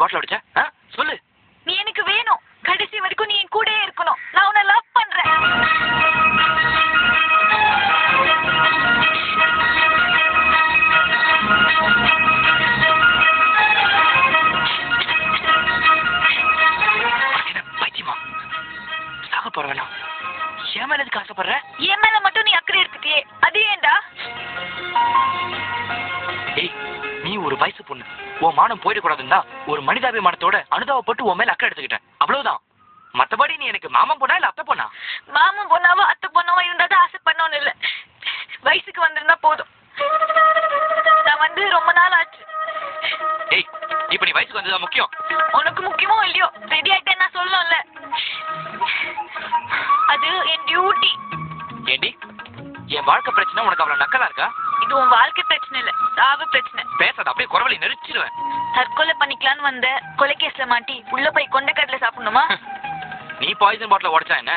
பாட்டில் அடிச்ச? சொல்லு. நீ எனக்கு வேணும். கடைசி வரைக்கும் நீ என் கூடயே இருக்கணும். நான் உன்னை லவ் பண்றேன். பைத்தியமா சாக போறவேனா? என் மேல எதுக்கு ஆசைப்படுற? என் மேல மட்டும் நீ அக்கறை எடுத்துட்டியே, அது ஏன்டா? ஏய், நீ ஒரு வயசு பொண்ணு. உன் மானம் போயிடக்கூடாதுன்னா ஒரு மனிதாபிமானத்தோட அனுதாபப்பட்டு உன் மேல அக்கறை எடுத்துக்கிட்டேன், அவ்வளவுதான். மத்தபடி நீ எனக்கு மாமன் பொண்ணா இல்ல அத்தை பொண்ணா? மாமன் பொண்ணாவோ அத்தை பொண்ணாவோ இருந்தாதான் ஆசை பண்ணோன்னு இல்ல. வயசுக்கு வந்திருந்தா போதும். நான் வந்து ரொம்ப நாள் ஆச்சு. ஏய், இப்ப நீ வயசுக்கு வந்ததா முக்கியம்? உனக்கு முக்கியமோ இல்லையோ, ரெடி ஆயிட்டேன் நான் சொல்லணும்ல. அது என் டியூட்டி. ஏண்டி, என் வாழ்க்கை பிரச்சனை உனக்கு அவ்வளவு நக்கலா இருக்கா? இது உன் வாழ்க்கை பிரச்சனை இல்ல, சாவு பிரச்சனை. பேசாத, அப்படியே குறவழி நெரிச்சிடுவேன். தற்கொலை பண்ணிக்கலான்னு வந்த கொலைகேஸ்ல மாட்டி உள்ள போய் கொண்ட கடலை சாப்பிடணுமா? நீ பாய்சன் பாட்டில உடைச்சா என்ன?